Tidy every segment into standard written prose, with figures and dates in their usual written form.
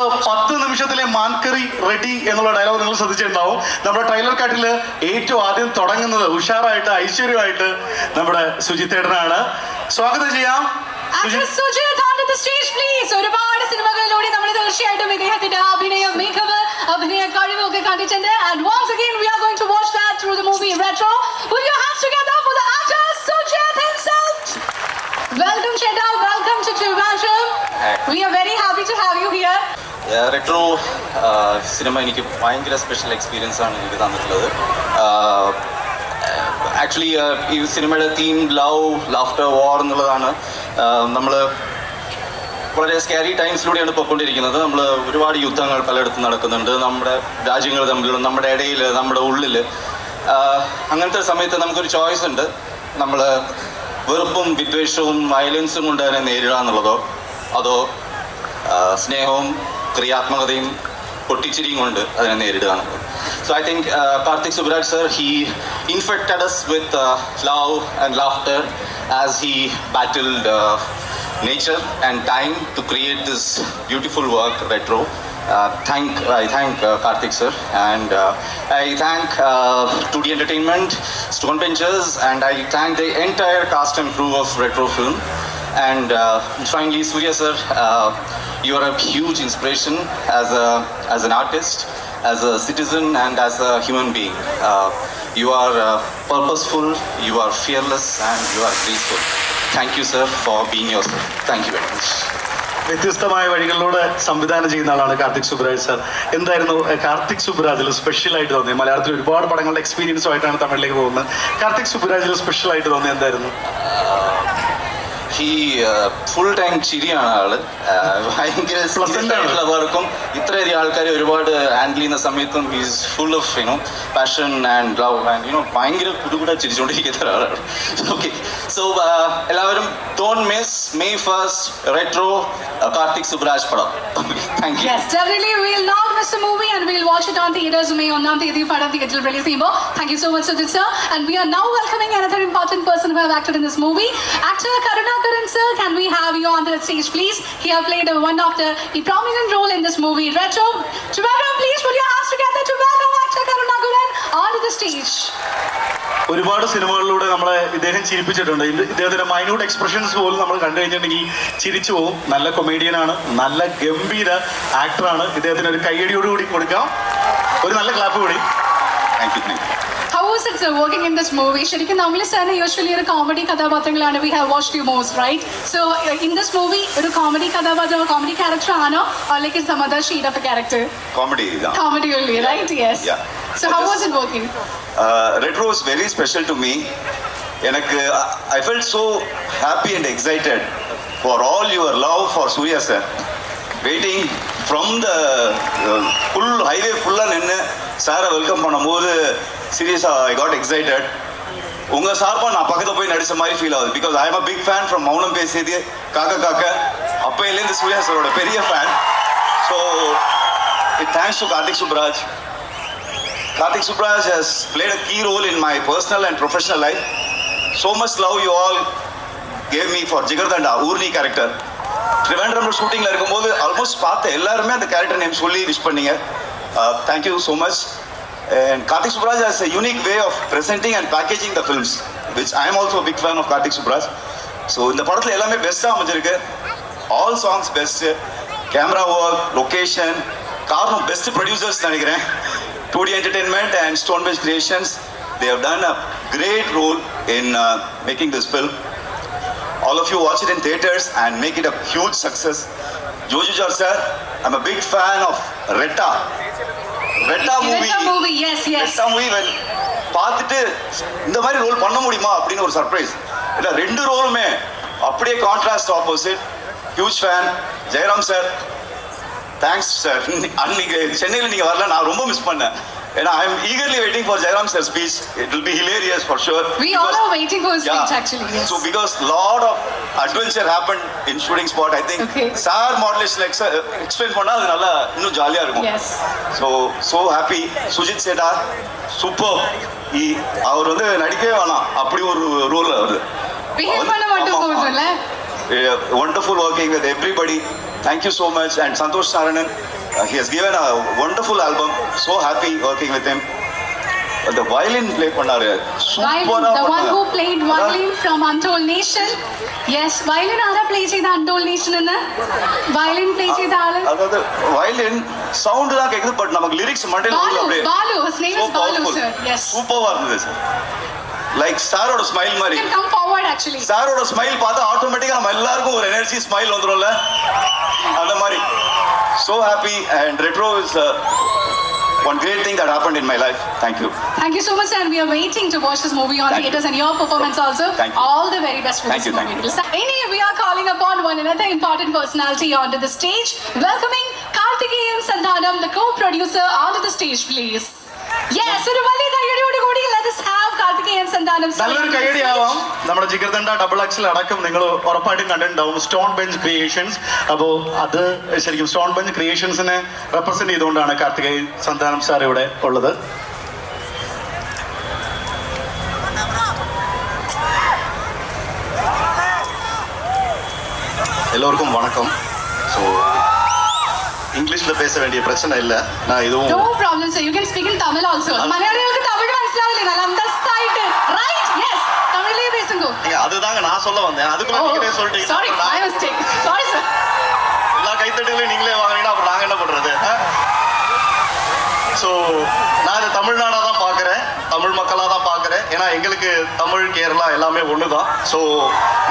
10 നിമിഷത്തിലെ മാൻകറി ready എന്നുള്ള dialogue നിങ്ങൾ ശ്രദ്ധിച്ചിട്ടുണ്ടാവും. നമ്മുടെ ട്രെയിലർ കാട്ടിൽ ഏറ്റവും ആദ്യം തുടങ്ങുന്നത് ഉഷാറായിട്ട് ഐശ്വര്യമായിട്ട് നമ്മുടെ സുജിത്തേട്ടനാണ്. സ്വാഗതം ചെയ്യാം. ഒരുപാട് സിനിമകളിലൂടെ നമ്മൾ തീർച്ചയായിട്ടും ഇദ്ദേഹത്തിന്റെ അഭിനയം മികവ് അഭിനയ കഴിവൊക്കെ കണ്ടിട്ടുണ്ട്. And once again we are going to watch that through the movie Retro. Put your hands together for the actor Sujit himself. Welcome Cheta, welcome to Trivandrum. We are very happy to have you here. Retro cinema എനിക്ക് ഭയങ്കര special experience ആണ് എനിക്ക് തന്നിട്ടുള്ളത്. Actually ഈ സിനിമയുടെ theme love, laughter, വാർ എന്നുള്ളതാണ്. നമ്മൾ വളരെ സ്കാരി ടൈംസിലൂടെയാണ് പോയിക്കൊണ്ടിരിക്കുന്നത്. നമ്മൾ ഒരുപാട് യുദ്ധങ്ങൾ പലയിടത്തും നടക്കുന്നുണ്ട്, നമ്മുടെ രാജ്യങ്ങൾ തമ്മിലുള്ള, നമ്മുടെ ഇടയിൽ, നമ്മുടെ ഉള്ളിൽ. അങ്ങനത്തെ സമയത്ത് നമുക്കൊരു ചോയ്സ് ഉണ്ട്. നമ്മൾ വെറുപ്പും വിദ്വേഷവും വയലൻസും കൊണ്ട് തന്നെ നേരിടുക എന്നുള്ളതോ, അതോ സ്നേഹവും ക്രിയാത്മകതയും പൊട്ടിച്ചിരിയും കൊണ്ട് അതിനെ നേരിടുകയാണ്. So I think Karthik Subbaraj sir, he infected us with love and laughter as he battled nature and time to create this beautiful work, Retro. I thank Karthik sir, and I thank 2D Entertainment, Stone Benches, and I thank the entire cast and crew of Retro Film. And finally, Surya sir, you are a huge inspiration as an artist, as a citizen, and as a human being. You are purposeful, you are fearless, and you are graceful. Thank you sir for being yourself. Thank you very much. വ്യത്യസ്തമായ വഴികളിലൂടെ സംവിധാനം ചെയ്യുന്ന ആളാണ് Karthik Subraj sir. എന്തായിരുന്നു Karthik സുബ്രാജിൽ special ആയിട്ട് തോന്നിയത്? മലയാളത്തിൽ ഒരുപാട് പടങ്ങളുടെ എക്സ്പീരിയൻസും ആയിട്ടാണ് തമിഴിലേക്ക് പോകുന്നത്. കാർത്തിക് സുബ്രാജിൽ സ്പെഷ്യൽ ആയിട്ട് തോന്നിയത് എന്തായിരുന്നു? ഫുൾ ടൈം ചിരിയാണ് ആള്. ഭയങ്കര പ്ലസന്റ് വർക്കും ഇത്രയധികം ആൾക്കാരെ ഒരുപാട് ഹാൻഡിൽ ചെയ്യുന്ന സമയത്തും is full of passion and love and ഭയങ്കര പുതുകൂടെ ചിരിച്ചുകൊണ്ടിരിക്കുന്ന ഒരാളാണ്. ഓക്കെ, സോ എല്ലാവരും don't miss May 1st Retro Karthik Subbaraj പടം. Thank you. Yes, definitely we will not miss the movie and we will watch it on theaters. May 1st തീയതി പടം തിയേറ്ററിൽ release ചെയ്യുമ്പോൾ. Thank you so much Sujit sir, and we are now welcoming another important person who have acted in this movie. Actor Karunakaran sir, can we have you on the stage please? He have played one of the prominent role in this movie Retro. Together please put your hands together to welcome actor Karunakaran onto the stage. ഒരുപാട് സിനിമകളിലൂടെ നമ്മളെ ഇദ്ദേഹം ചിരിപ്പിച്ചിട്ടുണ്ട്. ഇദ്ദേഹത്തിന്റെ minute expressions പോലും നമ്മൾ കണ്ടു കഴിഞ്ഞിട്ടുണ്ടെങ്കിൽ ചിരിച്ചു പോകും. നല്ല കൊമേഡിയനാണ്, നല്ല ഗംഭീര ആക്ടറാണ്. ഇദ്ദേഹത്തിന് ഒരു കയ്യടിയോടുകൂടി കൊടുക്കാം. ഒരു നല്ല ക്ലാപ്പ് കൂടി. Thank you. How was it sir working in this movie? ശരിക്കും നമ്മൾ സാറിന് യൂഷ്വലി ഒരു കോമഡി കഥാപാത്രങ്ങളാണ് we have watched you most, right? So in this movie ഒരു കോമഡി കഥാപാത്രം, കോമഡി ക്യാരക്ടർ ആണോ or like some other shade of a character? Comedy only, right? Yes. Yeah. So how was it working? Retro was very special to me. I felt so happy and excited for all your love for Surya sir. Waiting from the full highway full நின்று சாரை welcome பண்ணும்போது சீரியஸாக I got excited. உங்கள் சார்பாக நான் பக்கத்தில் போய் நடித்த மாதிரி ஃபீல் ஆகுது. Because I am a big fan from Mounam Pesiyadhu Kaakha அப்பையிலேருந்து சூர்யா சாரோட பெரிய fan. So thanks to Karthik Subbaraj. Karthik Subbaraj has played a key role in my personal and professional life. So much love you all gave me for Jigardanda, Urni character. Trivandrum ஷூட்டிங்கில் இருக்கும்போது almost பார்த்த எல்லாருமே அந்த character name சொல்லி wish பண்ணீங்க. Thank you so much. And Karthik Subbaraj has a unique way of presenting and packaging the films, which I am also a big fan of Karthik Subbaraj. So இந்த படத்தில் எல்லாமே பெஸ்ட்டாக அமைஞ்சிருக்கு. All songs best, camera work, location, காரணம் best producers நினைக்கிறேன். 2D Entertainment and Stonebench Creations, they have done a great role in making this film. All of you watch it in theaters and make it a huge success. Joju Jar sir, I'm a big fan of Retta movie. Yes. Retta movie when பார்த்துட்டு இந்த மாதிரி role பண்ண முடியுமா அப்படின்னு ஒரு surprise. இல்லை, 2 ரோலுமே அப்படியே contrast opposite. Huge fan. Jayaram sir, thanks sir. அன்னைக்கு சென்னையில் நீங்கள் வரல, நான் ரொம்ப மிஸ் பண்ணேன். ஏன்னா I am eagerly waiting for Jairam sir's speech. It will be hilarious for sure. We all are waiting for his speech actually. Yes. So because lot of adventure happened in shooting spot, I think sir modulation explain பண்ணா அது நல்லா இன்னும் ஜாலியா இருக்கும். Yes. So happy. Sujit Seda, super. அவர் வந்து நடிக்கவே வேணாம், அப்படி ஒரு ரோல் வருது. Behave பண்ண மட்டும் போதும்ல. Wonderful working with everybody. Thank you so much. And Santosh Narayanan, he has given a wonderful album. So happy working with him. The violin play பண்ணாரு. Violin, the one who played violin from Untold Nation. Yes, violin ஆரா play செய்த Untold Nation என்ன? Violin play செய்த ஆளு? அதாவது violin sound தான் கேக்குது but நமக்கு lyrics மண்டையில உள்ள அப்படியே. Balu, his name is Balu sir. Yes. சூப்பரா இருந்தது சார். லைக் சாரோட ஸ்மைல் மாதிரி. You can come forward actually. சாரோட ஸ்மைல் பார்த்தா ஆட்டோமேட்டிக்கா நம்ம எல்லாருக்கும் ஒரு எனர்ஜி ஸ்மைல் வந்துரும்ல அந்த மாதிரி. So happy and retro is one great thing that happened in my life. Thank you. Thank you so much, and we are waiting to watch this movie on theaters and your performance also. Thank you. All the very best for Thank this you, movie. Anyway, we are calling upon one another important personality onto the stage. Welcoming Karthikeyan Sandhanam, the co-producer, onto the stage, please. Yes, ഒരു വലിയ കയ്യടിയോട് കൂടി let us have Karthikeyan Sandhanam. നല്ലൊരു കയ്യടി ആവാം. നമ്മുടെ Jigarthanda double XL അടക്കം നിങ്ങൾ ഉറപ്പായിട്ടും കണ്ടിട്ടുണ്ടാവും സ്റ്റോൺ ബെഞ്ച് ക്രിയേഷൻസ്. അപ്പോൾ അത് ശരിക്കും സ്റ്റോൺ ബെഞ്ച് ക്രിയേഷൻസിനെ റെപ്രസെന്റ് ചെയ്തുകൊണ്ടാണ് കാർത്തികേയൻ സന്താനം സാർ ഇവിടെ ഉള്ളത്. எல்லோருக்கும் வணக்கம். ஸோ இங்கிலீஷ்ல பேச வேண்டிய பிரச்சனை இல்லை. நான் இதுவும் No problem, sir. You can speak in Tamil also. മലയാളികൾക്ക് തമിഴ് മനസ്സിലാവില്ലേ? നല്ല അന്തസ്സായിട്ട്. Right? Yes. തമിഴിലേ பேசுங்க. அதுதாங்க நான் சொல்ல வந்தேன். அதுக்குள்ள நீங்களே சொல்லிட்டீங்க. Sorry, my mistake. Sorry, sir. எல்லா கைத்தட்டுகளையும் நீங்களே வாங்கினா அப்புறம் நாங்க என்ன பண்றது? ஸோ நான் இதை தமிழ்நாடாக தான் பார்க்குறேன், தமிழ் மக்களாக தான் பார்க்குறேன். ஏன்னா எங்களுக்கு தமிழ் கேரளா எல்லாமே ஒன்று தான். ஸோ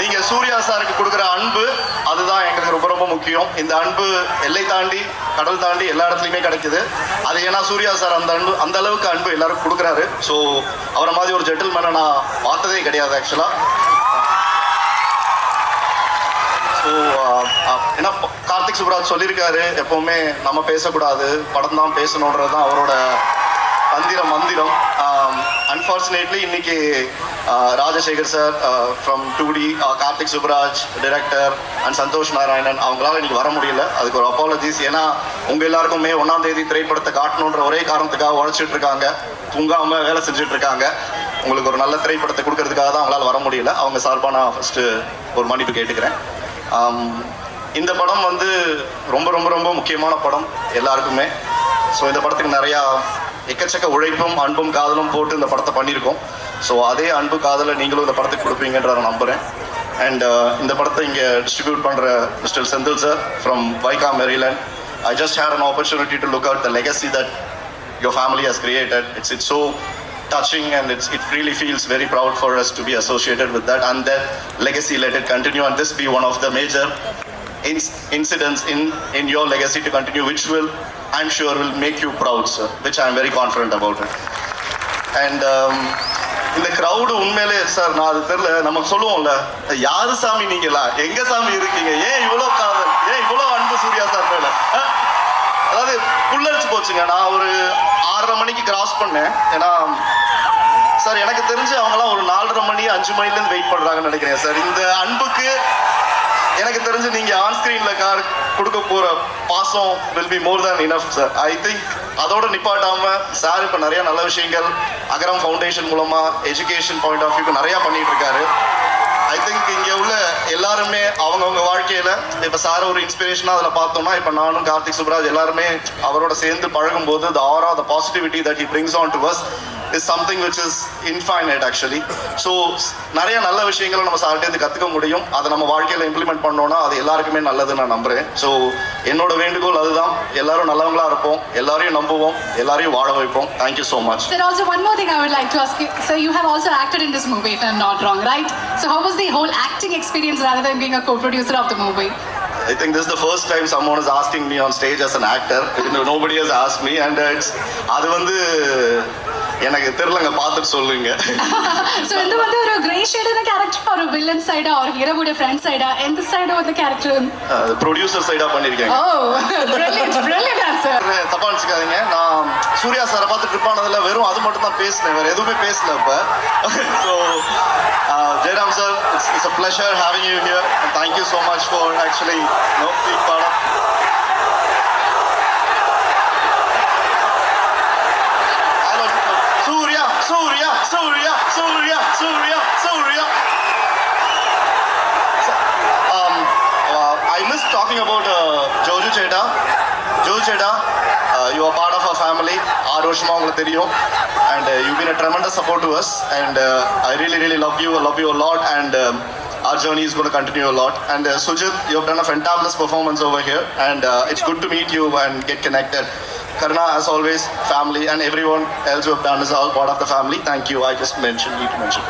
நீங்கள் சூர்யா சாருக்கு கொடுக்குற அன்பு அதுதான் எங்களுக்கு ரொம்ப ரொம்ப முக்கியம். இந்த அன்பு எல்லை தாண்டி கடல் தாண்டி எல்லா இடத்துலையுமே கிடைக்குது. அது ஏன்னா சூர்யா சார் அந்த அளவுக்கு அன்பு எல்லாருக்கும் கொடுக்குறாரு. ஸோ அவரை மாதிரி ஒரு ஜென்டில்மேனை நான் பார்த்ததே கிடையாது ஆக்சுவலாக. ஸோ ஏன்னா கார்த்திக் சுப்ராஜ் சொல்லியிருக்காரு எப்போவுமே நம்ம பேசக்கூடாது, படம் தான் பேசணுன்றது தான் அவரோட மந்திரம். அன்ஃபார்ச்சுனேட்லி இன்னைக்கு Rajasekar sir from 2D, Karthik Subbaraj director and Santhosh Narayanan அவங்களால இன்னைக்கு வர முடியல. அதுக்கு ஒரு அப்பாலஜிஸ். ஏன்னா உங்கள் எல்லாருக்குமே 1ஆம் தேதி திரைப்படத்தை காட்டணுன்ற ஒரே காரணத்துக்காக உழைச்சிட்டு இருக்காங்க, தூங்காம வேலை செஞ்சுட்டு இருக்காங்க. உங்களுக்கு ஒரு நல்ல திரைப்படத்தை கொடுக்கறதுக்காக தான் அவங்களால வர முடியல. அவங்க சார்பாக நான் ஃபர்ஸ்ட் ஒரு மன்னிப்பு கேட்டுக்கிறேன். இந்த படம் வந்து ரொம்ப ரொம்ப ரொம்ப முக்கியமான படம் எல்லாருக்குமே. ஸோ இந்த படத்துக்கு நிறையா எக்கச்சக்க உழைப்பும் அன்பும் காதலும் போட்டு இந்த படத்தை பண்ணியிருக்கோம். ஸோ அதே அன்பு காதலை நீங்களும் இந்த படத்துக்கு கொடுப்பீங்கன்ற நான் நம்புகிறேன். அண்ட் இந்த படத்தை இங்கே டிஸ்ட்ரிபியூட் பண்ணுற mister Senthil sir from Vaikom Maryland. I just had an opportunity to look at the legacy that your family has created. It's so touching and it really feels very proud for us to be associated with that, and that legacy, let it continue, and this be one of the major incidents in your legacy to continue, which will, I'm sure, will make you proud, sir, which I'm very confident about it. And இந்த crowd உண்மையிலே sir நான் அது தெரியல, நமக்கு சொல்லுவோம்ல, யாரு சாமி நீங்களா, எங்க சாமி இருக்கீங்க, ஏன் இவ்வளோ காதல், ஏன் இவ்வளோ அன்பு சூர்யா சார் மேல. அதாவது புல்லரிச்சு போச்சுங்க. நான் ஒரு 6:30 மணிக்கு கிராஸ் பண்ணேன். ஏன்னா சார் எனக்கு தெரிஞ்சு அவங்களாம் ஒரு 4:30 மணி 5 மணிலேருந்து வெயிட் பண்ணுறாங்கன்னு நினைக்கிறேன் சார். இந்த அன்புக்கு எனக்கு தெரிஞ்சு நீங்கள் ஆன்ஸ்க்ரீனில் கொடுக்க போகிற பாசம் will be more than enough sir. I think அதோட நிப்பாட்டாமல் சார் இப்போ நிறைய நல்ல விஷயங்கள் அகரம் ஃபவுண்டேஷன் மூலமாக எஜுகேஷன் பாயிண்ட் ஆஃப் வியூக்கு நிறையா பண்ணிகிட்டு இருக்காரு. ஐ திங்க் இங்கே உள்ள எல்லாருமே அவங்கவுங்க வாழ்க்கையில் இப்போ சார் ஒரு இன்ஸ்பிரேஷனாக அதில் பார்த்தோம்னா, இப்போ நானும் கார்த்திக் சுப்ராஜ் எல்லாருமே அவரோட சேர்ந்து பழகும்போது the aura, the positivity that he brings on to us is something which is infinite actually. So நிறைய நல்ல விஷயங்களை நம்ம சார்ட்டேருந்து கற்றுக்க முடியும். அதை நம்ம வாழ்க்கையில் இம்ப்ளிமெண்ட் பண்ணோன்னா அது எல்லாருக்குமே நல்லதுன்னு நான் நம்புகிறேன். ஸோ என்னோட வேண்டுகோள் அதுதான், எல்லாரும் நல்லவங்களா இருப்போம், எல்லாரையும் நம்புவோம், எல்லாரையும் வாழ வைப்போம். Thank you so much. Sir, also one more thing I would like to ask you. Sir, you have also acted in this movie, if I'm not wrong, right? So how was the whole acting experience rather than being a co-producer of the movie? I think this is the first time someone is asking me on stage as an actor. Nobody has asked me, and அது வந்து எனக்கு தெரியலங்க, பார்த்துட்டு சொல்லுங்க. So இந்த வந்து ஒரு grey shade in the character or a villain side or hero would a friend side எந்த side of the character? Producer சைடா பண்ணிருக்கேன். Oh, brilliant answer. தப்பா நினைச்சுக்காதீங்க. நான் சூர்யா சாரை பார்த்து ட்ரிப் ஆனதுல வெறும் அது மட்டும் தான் பேசினேன், வேற எதுவுமே பேசல இப்ப. So Jairam sir, it's a pleasure having you here, and thank you so much for actually being part of. Surya. I miss talking about Joju சேட்டா, you are part of our family. 6 வருஷமா உங்களுக்கு தெரியும். And you've been a tremendous support to us. And I really love you a lot. And our journey is going to continue a lot. And Sujit, you have done a fantabulous performance over here. And it's good to meet you and get connected. Karna, as always, family, and everyone else who have done is all part of the family. Thank you. I just need to mention.